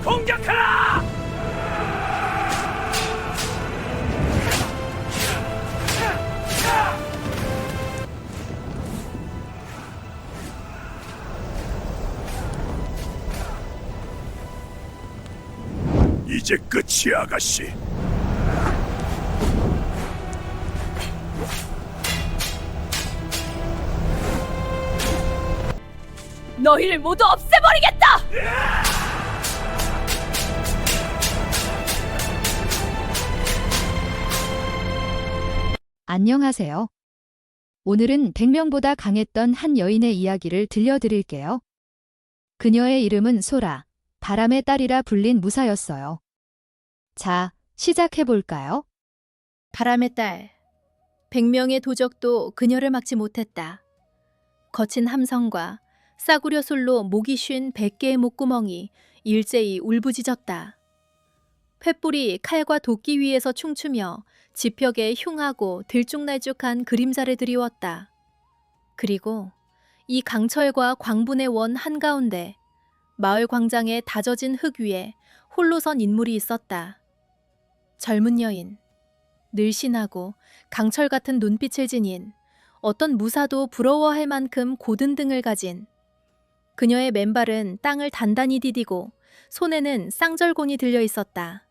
공격하라! 이제 끝이야, 아가씨. 너희를 모두 없애버리겠다! 안녕하세요. 오늘은 100명보다 강했던 한 여인의 이야기를 들려드릴게요. 그녀의 이름은 소라, 바람의 딸이라 불린 무사였어요. 자, 시작해볼까요? 바람의 딸. 100명의 도적도 그녀를 막지 못했다. 거친 함성과 싸구려 솔로 목이 쉰 100개의 목구멍이 일제히 울부짖었다. 횃불이 칼과 도끼 위에서 춤추며 지벽에 흉하고 들쭉날쭉한 그림자를 드리웠다. 그리고 이 강철과 광분의 원 한가운데 마을 광장의 다져진 흙 위에 홀로 선 인물이 있었다. 젊은 여인, 늘씬하고 강철 같은 눈빛을 지닌 어떤 무사도 부러워할 만큼 고든 등을 가진 그녀의 맨발은 땅을 단단히 디디고 손에는 쌍절곤이 들려 있었다.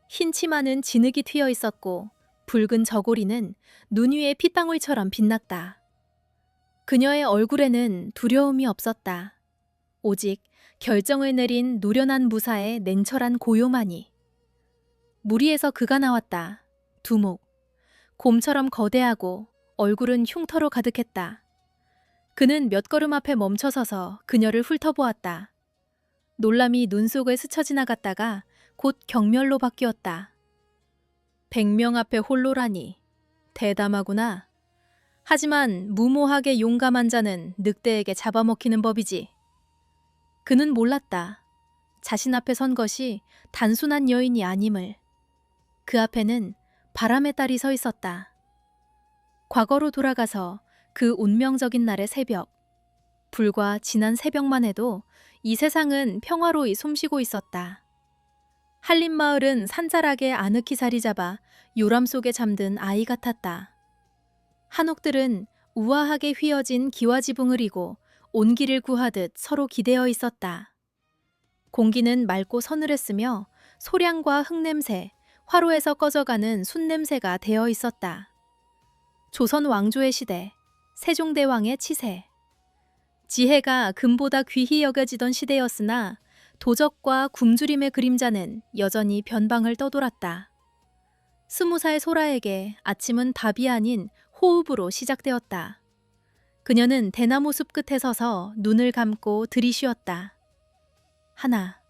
흰 치마는 진흙이 튀어 있었고 붉은 저고리는 눈 위의 핏방울처럼 빛났다. 그녀의 얼굴에는 두려움이 없었다. 오직 결정을 내린 노련한 무사의 냉철한 고요만이. 무리에서 그가 나왔다. 두목. 곰처럼 거대하고 얼굴은 흉터로 가득했다. 그는 몇 걸음 앞에 멈춰서서 그녀를 훑어보았다. 놀람이 눈 속을 스쳐 지나갔다가 곧 경멸로 바뀌었다. 100명 앞에 홀로라니. 대담하구나. 하지만 무모하게 용감한 자는 늑대에게 잡아먹히는 법이지. 그는 몰랐다. 자신 앞에 선 것이 단순한 여인이 아님을. 그 앞에는 바람의 딸이 서 있었다. 과거로 돌아가서 그 운명적인 날의 새벽. 불과 지난 새벽만 해도 이 세상은 평화로이 숨쉬고 있었다. 한림마을은 산자락에 아늑히 자리 잡아 요람 속에 잠든 아이 같았다. 한옥들은 우아하게 휘어진 기와지붕을 이고 온기를 구하듯 서로 기대어 있었다. 공기는 맑고 서늘했으며 소량과 흙냄새, 화로에서 꺼져가는 숯냄새가 되어 있었다. 조선 왕조의 시대, 세종대왕의 치세. 지혜가 금보다 귀히 여겨지던 시대였으나 도적과 굶주림의 그림자는 여전히 변방을 떠돌았다. 20살 소라에게 아침은 밥이 아닌 호흡으로 시작되었다. 그녀는 대나무 숲 끝에 서서 눈을 감고 들이쉬었다. 하나,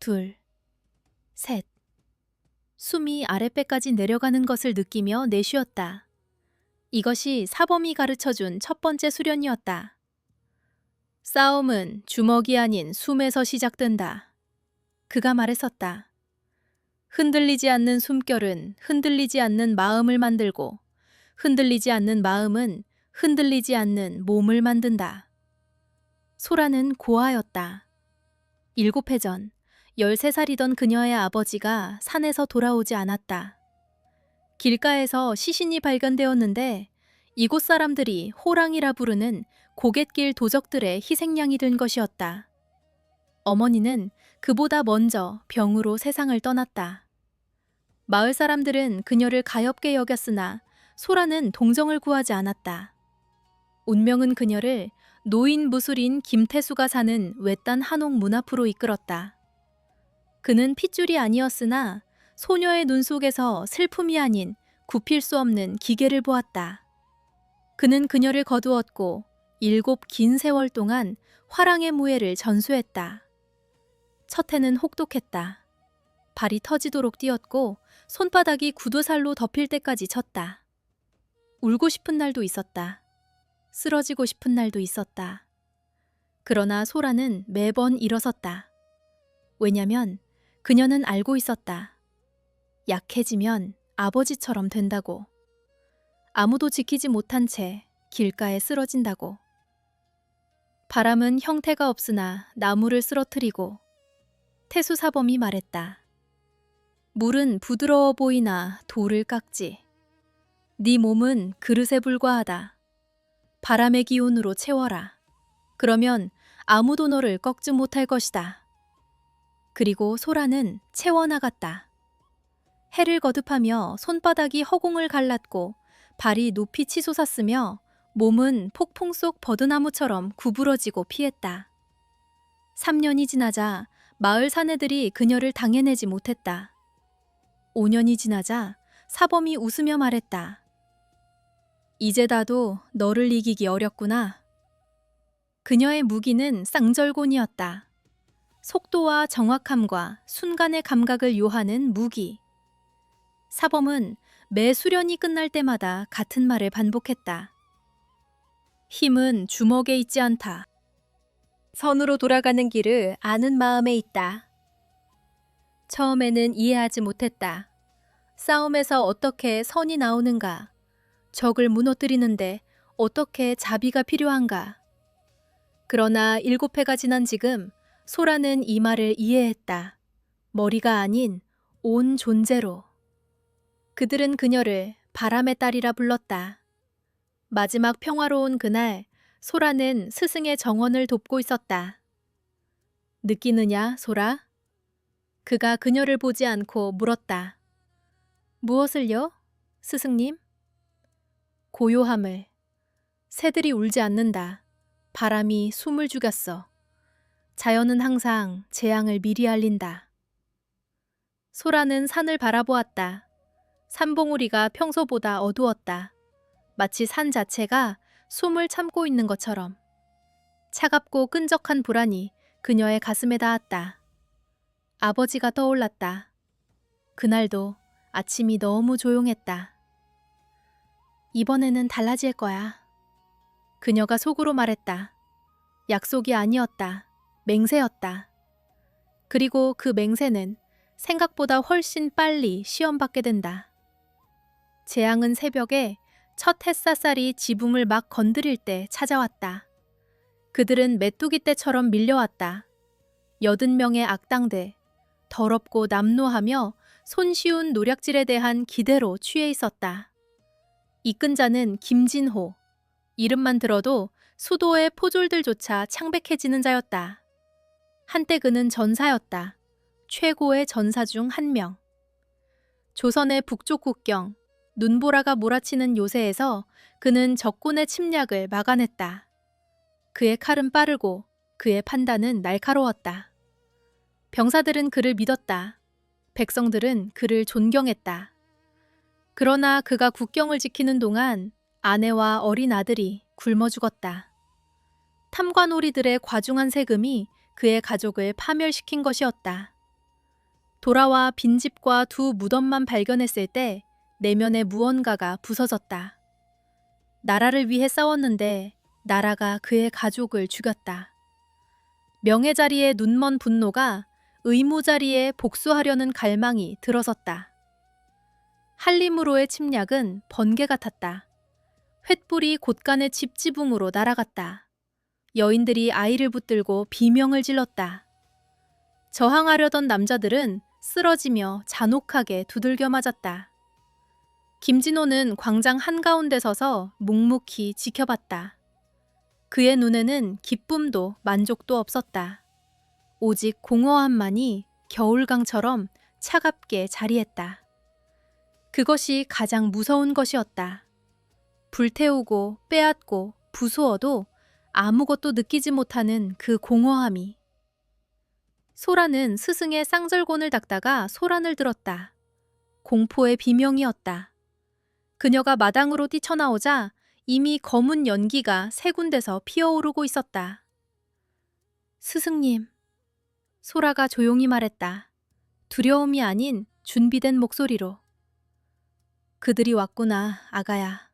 둘, 셋. 숨이 아랫배까지 내려가는 것을 느끼며 내쉬었다. 이것이 사범이 가르쳐준 첫 번째 수련이었다. 싸움은 주먹이 아닌 숨에서 시작된다. 그가 말했었다. 흔들리지 않는 숨결은 흔들리지 않는 마음을 만들고 흔들리지 않는 마음은 흔들리지 않는 몸을 만든다. 소라는 고아였다. 7해 전 13살이던 그녀의 아버지가 산에서 돌아오지 않았다. 길가에서 시신이 발견되었는데 이곳 사람들이 호랑이라 부르는 고갯길 도적들의 희생양이 된 것이었다. 어머니는 그보다 먼저 병으로 세상을 떠났다. 마을 사람들은 그녀를 가엾게 여겼으나 소라는 동정을 구하지 않았다. 운명은 그녀를 노인 무술인 김태수가 사는 외딴 한옥 문 앞으로 이끌었다. 그는 핏줄이 아니었으나 소녀의 눈 속에서 슬픔이 아닌 굽힐 수 없는 기계를 보았다. 그는 그녀를 거두었고 7 긴 세월 동안 화랑의 무예를 전수했다. 첫 해는 혹독했다. 발이 터지도록 뛰었고 손바닥이 구두살로 덮일 때까지 쳤다. 울고 싶은 날도 있었다. 쓰러지고 싶은 날도 있었다. 그러나 소라는 매번 일어섰다. 왜냐면 그녀는 알고 있었다. 약해지면 아버지처럼 된다고. 아무도 지키지 못한 채 길가에 쓰러진다고. 바람은 형태가 없으나 나무를 쓰러뜨리고 태수사범이 말했다. 물은 부드러워 보이나 돌을 깎지. 네 몸은 그릇에 불과하다. 바람의 기운으로 채워라. 그러면 아무도 너를 꺾지 못할 것이다. 그리고 소라는 채워나갔다. 해를 거듭하며 손바닥이 허공을 갈랐고 발이 높이 치솟았으며 몸은 폭풍 속 버드나무처럼 구부러지고 피했다. 3년이 지나자 마을 사내들이 그녀를 당해내지 못했다. 5년이 지나자 사범이 웃으며 말했다. 이제 나도 너를 이기기 어렵구나. 그녀의 무기는 쌍절곤이었다. 속도와 정확함과 순간의 감각을 요하는 무기. 사범은 매 수련이 끝날 때마다 같은 말을 반복했다. 힘은 주먹에 있지 않다. 선으로 돌아가는 길을 아는 마음에 있다. 처음에는 이해하지 못했다. 싸움에서 어떻게 선이 나오는가? 적을 무너뜨리는데 어떻게 자비가 필요한가? 그러나 7회가 지난 지금 소라는 이 말을 이해했다. 머리가 아닌 온 존재로. 그들은 그녀를 바람의 딸이라 불렀다. 마지막 평화로운 그날 소라는 스승의 정원을 돕고 있었다. 느끼느냐, 소라? 그가 그녀를 보지 않고 물었다. 무엇을요, 스승님? 고요함을. 새들이 울지 않는다. 바람이 숨을 죽였어. 자연은 항상 재앙을 미리 알린다. 소라는 산을 바라보았다. 산봉우리가 평소보다 어두웠다. 마치 산 자체가 숨을 참고 있는 것처럼. 차갑고 끈적한 불안이 그녀의 가슴에 닿았다. 아버지가 떠올랐다. 그날도 아침이 너무 조용했다. 이번에는 달라질 거야. 그녀가 속으로 말했다. 약속이 아니었다. 맹세였다. 그리고 그 맹세는 생각보다 훨씬 빨리 시험받게 된다. 재앙은 새벽에 첫 햇사살이 지붕을 막 건드릴 때 찾아왔다. 그들은 메뚜기 떼처럼 밀려왔다. 80명의 악당들, 더럽고 남노하며 손쉬운 노략질에 대한 기대로 취해 있었다. 이끈 자는 김진호. 이름만 들어도 수도의 포졸들조차 창백해지는 자였다. 한때 그는 전사였다. 최고의 전사 중 한 명. 조선의 북쪽 국경, 눈보라가 몰아치는 요새에서 그는 적군의 침략을 막아냈다. 그의 칼은 빠르고 그의 판단은 날카로웠다. 병사들은 그를 믿었다. 백성들은 그를 존경했다. 그러나 그가 국경을 지키는 동안 아내와 어린 아들이 굶어 죽었다. 탐관오리들의 과중한 세금이 그의 가족을 파멸시킨 것이었다. 돌아와 빈집과 두 무덤만 발견했을 때 내면의 무언가가 부서졌다. 나라를 위해 싸웠는데 나라가 그의 가족을 죽였다. 명예 자리에 눈먼 분노가 의무 자리에 복수하려는 갈망이 들어섰다. 한림으로의 침략은 번개 같았다. 횃불이 곳간의 집지붕으로 날아갔다. 여인들이 아이를 붙들고 비명을 질렀다. 저항하려던 남자들은 쓰러지며 잔혹하게 두들겨 맞았다. 김진호는 광장 한가운데 서서 묵묵히 지켜봤다. 그의 눈에는 기쁨도 만족도 없었다. 오직 공허함만이 겨울강처럼 차갑게 자리했다. 그것이 가장 무서운 것이었다. 불태우고 빼앗고 부수어도 아무것도 느끼지 못하는 그 공허함이. 소라는 스승의 쌍절곤을 닦다가 소란을 들었다. 공포의 비명이었다. 그녀가 마당으로 뛰쳐나오자 이미 검은 연기가 세 군데서 피어오르고 있었다. 스승님, 소라가 조용히 말했다. 두려움이 아닌 준비된 목소리로. 그들이 왔구나, 아가야.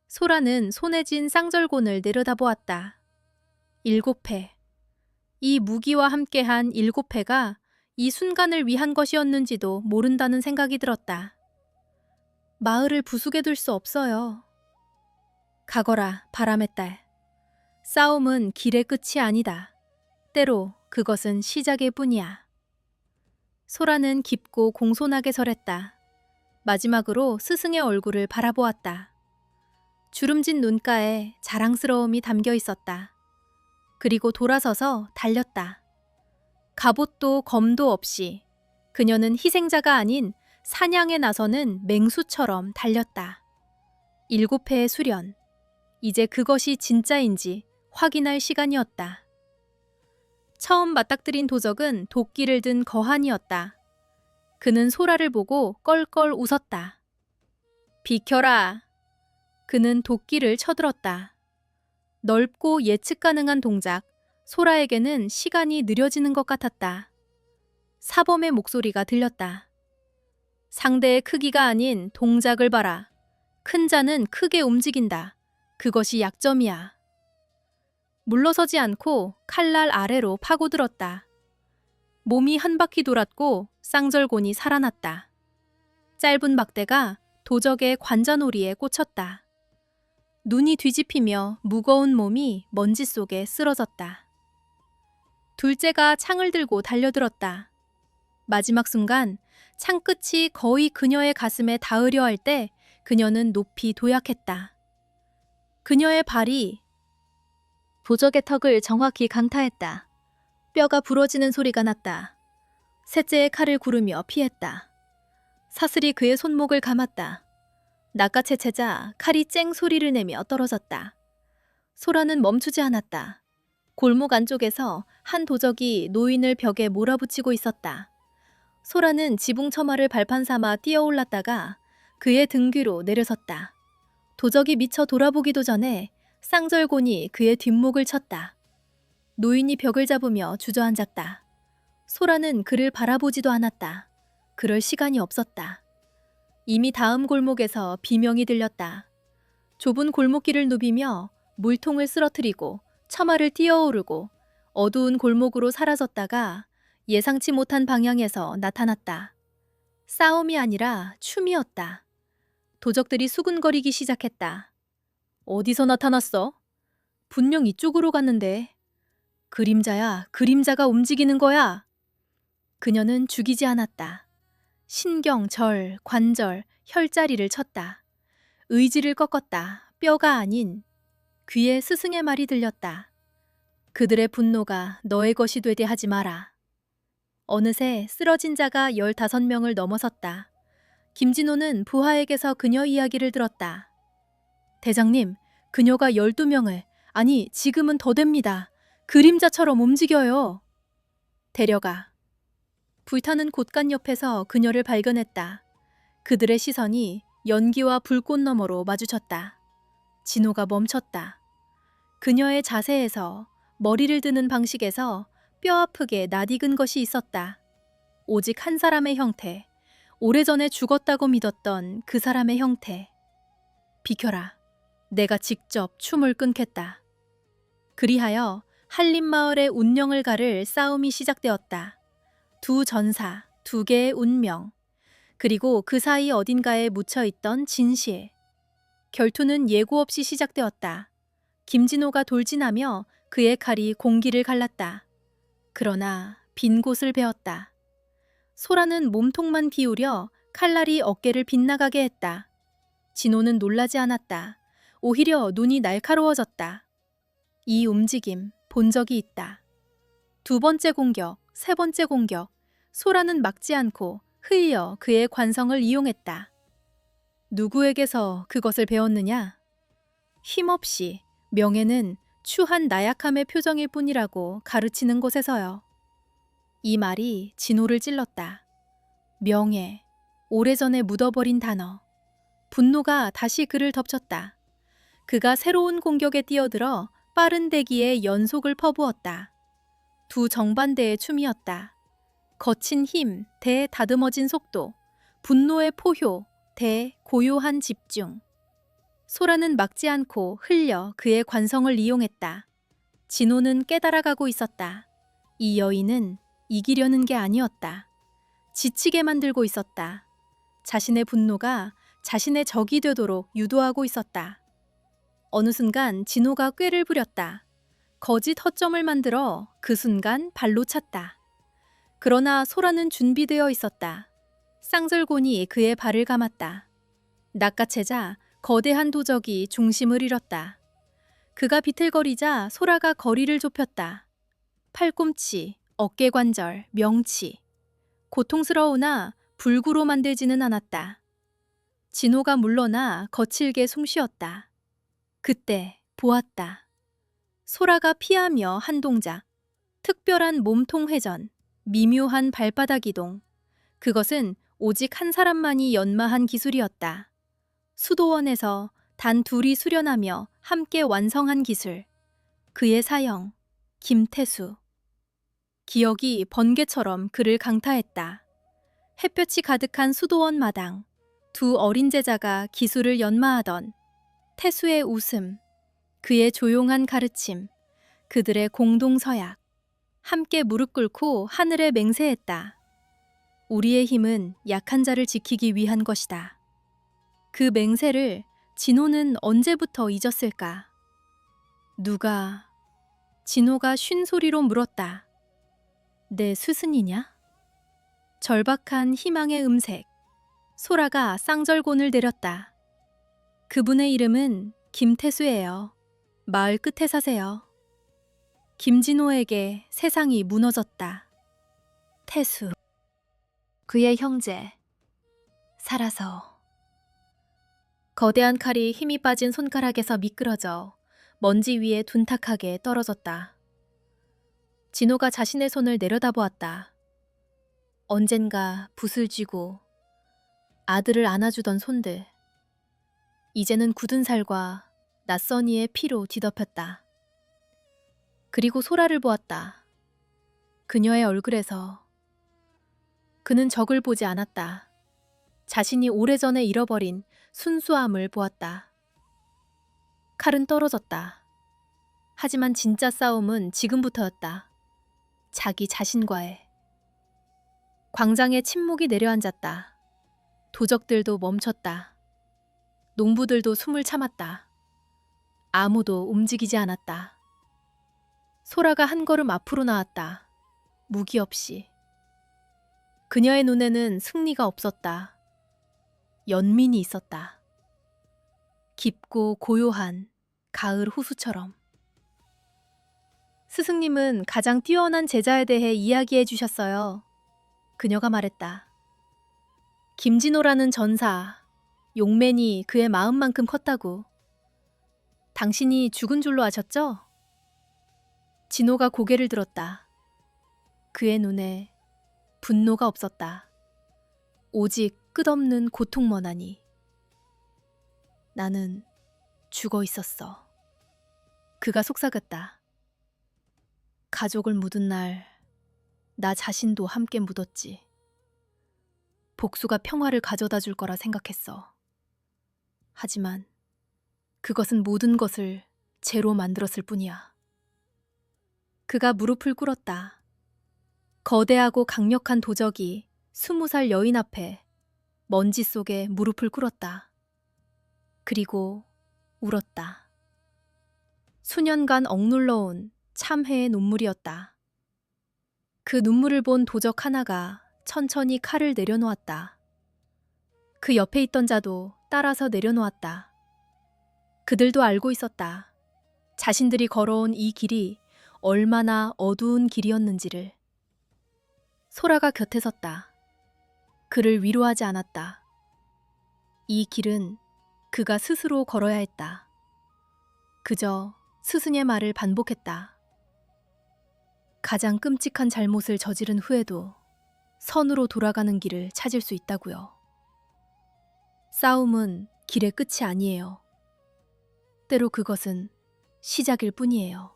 소라는 손에 쥔 쌍절곤을 내려다보았다. 7회. 이 무기와 함께한 7회가 이 순간을 위한 것이었는지도 모른다는 생각이 들었다. 마을을 부수게 둘 수 없어요. 가거라, 바람의 딸. 싸움은 길의 끝이 아니다. 때로 그것은 시작의 뿐이야. 소라는 깊고 공손하게 설했다. 마지막으로 스승의 얼굴을 바라보았다. 주름진 눈가에 자랑스러움이 담겨 있었다. 그리고 돌아서서 달렸다. 갑옷도 검도 없이 그녀는 희생자가 아닌 사냥에 나서는 맹수처럼 달렸다. 7회의 수련. 이제 그것이 진짜인지 확인할 시간이었다. 처음 맞닥뜨린 도적은 도끼를 든 거한이었다. 그는 소라를 보고 껄껄 웃었다. 비켜라. 그는 도끼를 쳐들었다. 넓고 예측 가능한 동작, 소라에게는 시간이 느려지는 것 같았다. 사범의 목소리가 들렸다. 상대의 크기가 아닌 동작을 봐라. 큰 자는 크게 움직인다. 그것이 약점이야. 물러서지 않고 칼날 아래로 파고들었다. 몸이 한 바퀴 돌았고 쌍절곤이 살아났다. 짧은 막대가 도적의 관자놀이에 꽂혔다. 눈이 뒤집히며 무거운 몸이 먼지 속에 쓰러졌다. 둘째가 창을 들고 달려들었다. 마지막 순간 창끝이 거의 그녀의 가슴에 닿으려 할 때 그녀는 높이 도약했다. 그녀의 발이 도적의 턱을 정확히 강타했다. 뼈가 부러지는 소리가 났다. 셋째의 칼을 구르며 피했다. 사슬이 그의 손목을 감았다. 낚아채채자 칼이 쨍 소리를 내며 떨어졌다. 소라는 멈추지 않았다. 골목 안쪽에서 한 도적이 노인을 벽에 몰아붙이고 있었다. 소라는 지붕 처마를 발판 삼아 뛰어올랐다가 그의 등 뒤로 내려섰다. 도적이 미처 돌아보기도 전에 쌍절곤이 그의 뒷목을 쳤다. 노인이 벽을 잡으며 주저앉았다. 소라는 그를 바라보지도 않았다. 그럴 시간이 없었다. 이미 다음 골목에서 비명이 들렸다. 좁은 골목길을 누비며 물통을 쓰러뜨리고 처마를 뛰어오르고 어두운 골목으로 사라졌다가 예상치 못한 방향에서 나타났다. 싸움이 아니라 춤이었다. 도적들이 수군거리기 시작했다. 어디서 나타났어? 분명 이쪽으로 갔는데. 그림자야, 그림자가 움직이는 거야. 그녀는 죽이지 않았다. 신경, 절, 관절, 혈자리를 쳤다. 의지를 꺾었다. 뼈가 아닌. 귀에 스승의 말이 들렸다. 그들의 분노가 너의 것이 되게 하지 마라. 어느새 쓰러진 자가 15명을 넘어섰다. 김진호는 부하에게서 그녀 이야기를 들었다. 대장님, 그녀가 12명을, 아니 지금은 더 됩니다. 그림자처럼 움직여요. 데려가. 불타는 곳간 옆에서 그녀를 발견했다. 그들의 시선이 연기와 불꽃 너머로 마주쳤다. 진호가 멈췄다. 그녀의 자세에서, 머리를 드는 방식에서 뼈아프게 낯익은 것이 있었다. 오직 한 사람의 형태, 오래전에 죽었다고 믿었던 그 사람의 형태. 비켜라. 내가 직접 춤을 끊겠다. 그리하여 한림마을의 운명을 가를 싸움이 시작되었다. 두 전사, 두 개의 운명, 그리고 그 사이 어딘가에 묻혀있던 진실. 결투는 예고 없이 시작되었다. 김진호가 돌진하며 그의 칼이 공기를 갈랐다. 그러나 빈 곳을 베었다. 소라는 몸통만 비우려 칼날이 어깨를 빗나가게 했다. 진호는 놀라지 않았다. 오히려 눈이 날카로워졌다. 이 움직임 본 적이 있다. 두 번째 공격, 세 번째 공격, 소라는 막지 않고 흘려 그의 관성을 이용했다. 누구에게서 그것을 배웠느냐? 힘없이 명예는 추한 나약함의 표정일 뿐이라고 가르치는 곳에서요. 이 말이 진호를 찔렀다. 명예, 오래전에 묻어버린 단어. 분노가 다시 그를 덮쳤다. 그가 새로운 공격에 뛰어들어 빠른 대기에 연속을 퍼부었다. 두 정반대의 춤이었다. 거친 힘 대 다듬어진 속도, 분노의 포효 대 고요한 집중. 소라는 막지 않고 흘려 그의 관성을 이용했다. 진호는 깨달아가고 있었다. 이 여인은 이기려는 게 아니었다. 지치게 만들고 있었다. 자신의 분노가 자신의 적이 되도록 유도하고 있었다. 어느 순간 진호가 꾀를 부렸다. 거짓 허점을 만들어 그 순간 발로 찼다. 그러나 소라는 준비되어 있었다. 쌍절곤이 그의 발을 감았다. 낚아채자 거대한 도적이 중심을 잃었다. 그가 비틀거리자 소라가 거리를 좁혔다. 팔꿈치, 어깨관절, 명치. 고통스러우나 불구로 만들지는 않았다. 진호가 물러나 거칠게 숨쉬었다. 그때 보았다. 소라가 피하며 한 동작. 특별한 몸통 회전, 미묘한 발바닥 이동. 그것은 오직 한 사람만이 연마한 기술이었다. 수도원에서 단 둘이 수련하며 함께 완성한 기술. 그의 사형, 김태수. 기억이 번개처럼 그를 강타했다. 햇볕이 가득한 수도원 마당. 두 어린 제자가 기술을 연마하던 태수의 웃음, 그의 조용한 가르침, 그들의 공동 서약. 함께 무릎 꿇고 하늘에 맹세했다. 우리의 힘은 약한 자를 지키기 위한 것이다. 그 맹세를 진호는 언제부터 잊었을까? 누가? 진호가 쉰 소리로 물었다. 내 스승이냐? 절박한 희망의 음색. 소라가 쌍절곤을 내렸다. 그분의 이름은 김태수예요. 마을 끝에 사세요. 김진호에게 세상이 무너졌다. 태수. 그의 형제. 살아서. 거대한 칼이 힘이 빠진 손가락에서 미끄러져 먼지 위에 둔탁하게 떨어졌다. 진호가 자신의 손을 내려다보았다. 언젠가 붓을 쥐고 아들을 안아주던 손들. 이제는 굳은 살과 낯선 이의 피로 뒤덮였다. 그리고 소라를 보았다. 그녀의 얼굴에서. 그는 적을 보지 않았다. 자신이 오래전에 잃어버린 순수함을 보았다. 칼은 떨어졌다. 하지만 진짜 싸움은 지금부터였다. 자기 자신과의. 광장에 침묵이 내려앉았다. 도적들도 멈췄다. 농부들도 숨을 참았다. 아무도 움직이지 않았다. 소라가 한 걸음 앞으로 나왔다. 무기 없이. 그녀의 눈에는 승리가 없었다. 연민이 있었다. 깊고 고요한 가을 호수처럼. 스승님은 가장 뛰어난 제자에 대해 이야기해 주셨어요. 그녀가 말했다. 김진호라는 전사, 용맨이 그의 마음만큼 컸다고. 당신이 죽은 줄로 아셨죠? 진호가 고개를 들었다. 그의 눈에 분노가 없었다. 오직 끝없는 고통만하니. 나는 죽어 있었어. 그가 속삭였다. 가족을 묻은 날, 나 자신도 함께 묻었지. 복수가 평화를 가져다 줄 거라 생각했어. 하지만 그것은 모든 것을 죄로 만들었을 뿐이야. 그가 무릎을 꿇었다. 거대하고 강력한 도적이 20살 여인 앞에 먼지 속에 무릎을 꿇었다. 그리고 울었다. 수년간 억눌러온 참회의 눈물이었다. 그 눈물을 본 도적 하나가 천천히 칼을 내려놓았다. 그 옆에 있던 자도 따라서 내려놓았다. 그들도 알고 있었다. 자신들이 걸어온 이 길이 얼마나 어두운 길이었는지를. 소라가 곁에 섰다. 그를 위로하지 않았다. 이 길은 그가 스스로 걸어야 했다. 그저 스승의 말을 반복했다. 가장 끔찍한 잘못을 저지른 후에도 선으로 돌아가는 길을 찾을 수 있다고요. 싸움은 길의 끝이 아니에요. 때로 그것은 시작일 뿐이에요.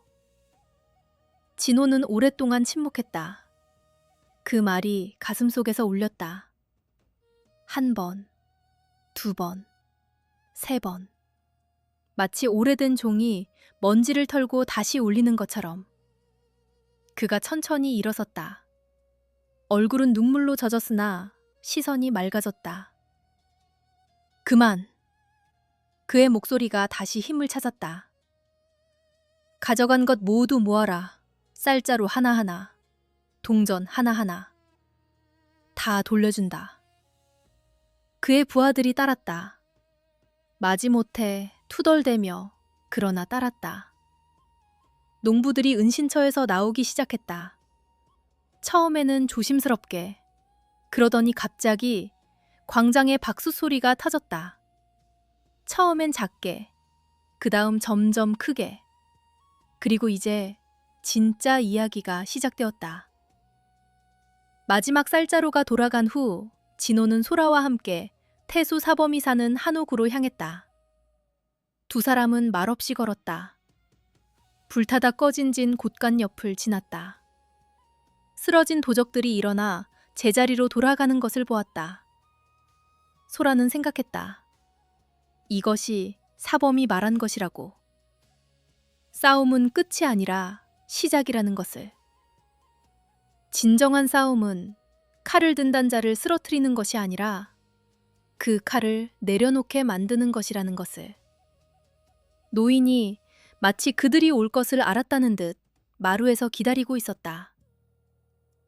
진호는 오랫동안 침묵했다. 그 말이 가슴속에서 울렸다. 한 번, 두 번, 세 번. 마치 오래된 종이 먼지를 털고 다시 울리는 것처럼. 그가 천천히 일어섰다. 얼굴은 눈물로 젖었으나 시선이 맑아졌다. 그만! 그의 목소리가 다시 힘을 찾았다. 가져간 것 모두 모아라. 쌀자루 하나하나. 동전 하나하나. 다 돌려준다. 그의 부하들이 따랐다. 마지못해 투덜대며 그러나 따랐다. 농부들이 은신처에서 나오기 시작했다. 처음에는 조심스럽게, 그러더니 갑자기 광장에 박수 소리가 터졌다. 처음엔 작게, 그 다음 점점 크게, 그리고 이제 진짜 이야기가 시작되었다. 마지막 쌀자루가 돌아간 후 진호는 소라와 함께 태수 사범이 사는 한옥으로 향했다. 두 사람은 말없이 걸었다. 불타다 꺼진 진 곳간 옆을 지났다. 쓰러진 도적들이 일어나 제자리로 돌아가는 것을 보았다. 소라는 생각했다. 이것이 사범이 말한 것이라고. 싸움은 끝이 아니라 시작이라는 것을. 진정한 싸움은 칼을 든단 자를 쓰러뜨리는 것이 아니라 그 칼을 내려놓게 만드는 것이라는 것을. 노인이 마치 그들이 올 것을 알았다는 듯 마루에서 기다리고 있었다.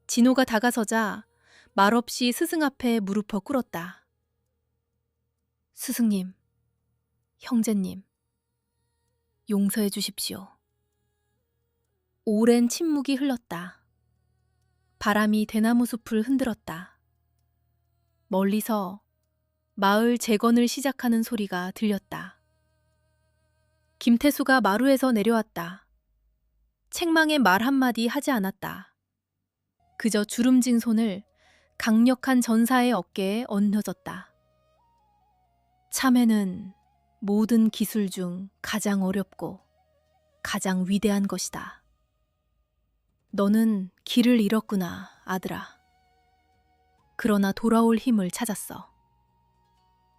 진호가 다가서자 말없이 스승 앞에 무릎을 꿇었다. 스승님, 형제님, 용서해 주십시오. 오랜 침묵이 흘렀다. 바람이 대나무 숲을 흔들었다. 멀리서 마을 재건을 시작하는 소리가 들렸다. 김태수가 마루에서 내려왔다. 책망의 말 한마디 하지 않았다. 그저 주름진 손을 강력한 전사의 어깨에 얹어졌다. 참회는 모든 기술 중 가장 어렵고 가장 위대한 것이다. 너는 길을 잃었구나, 아들아. 그러나 돌아올 힘을 찾았어.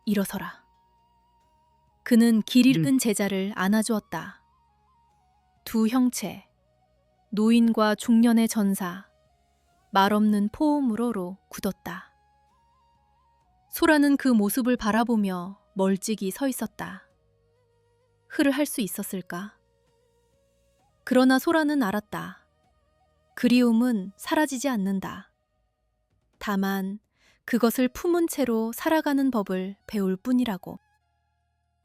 일어서라. 그는 길 잃은 제자를 안아주었다. 두 형체, 노인과 중년의 전사, 말없는 포옹으로로 굳었다. 소라는 그 모습을 바라보며 멀찍이 서 있었다. 흐를 할 수 있었을까? 그러나 소라는 알았다. 그리움은 사라지지 않는다. 다만 그것을 품은 채로 살아가는 법을 배울 뿐이라고.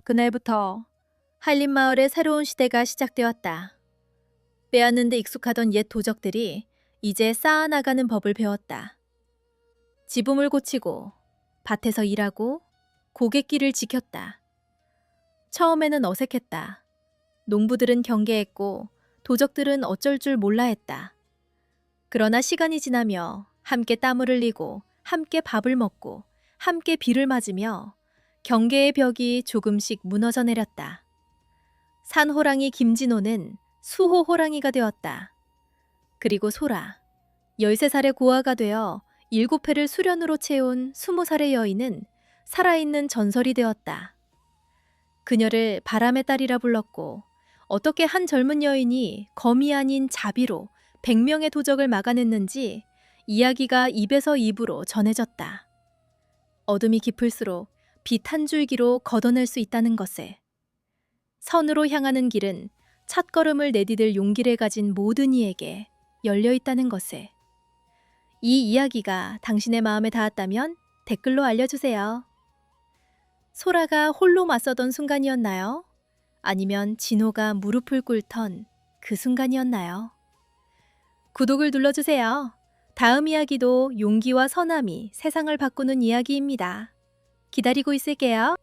그날부터 한림마을의 새로운 시대가 시작되었다. 빼앗는 데 익숙하던 옛 도적들이 이제 쌓아나가는 법을 배웠다. 지붕을 고치고 밭에서 일하고 고갯길을 지켰다. 처음에는 어색했다. 농부들은 경계했고 도적들은 어쩔 줄 몰라 했다. 그러나 시간이 지나며 함께 땀을 흘리고 함께 밥을 먹고 함께 비를 맞으며 경계의 벽이 조금씩 무너져 내렸다. 산호랑이 김진호는 수호호랑이가 되었다. 그리고 소라, 13살의 고아가 되어 7회를 수련으로 채운 20살의 여인은 살아있는 전설이 되었다. 그녀를 바람의 딸이라 불렀고 어떻게 한 젊은 여인이 검이 아닌 자비로 100명의 도적을 막아냈는지 이야기가 입에서 입으로 전해졌다. 어둠이 깊을수록 빛 한 줄기로 걷어낼 수 있다는 것에. 선으로 향하는 길은 첫걸음을 내디딜 용기를 가진 모든 이에게 열려 있다는 것에. 이 이야기가 당신의 마음에 닿았다면 댓글로 알려주세요. 소라가 홀로 맞서던 순간이었나요? 아니면 진호가 무릎을 꿇던 그 순간이었나요? 구독을 눌러주세요. 다음 이야기도 용기와 선함이 세상을 바꾸는 이야기입니다. 기다리고 있을게요.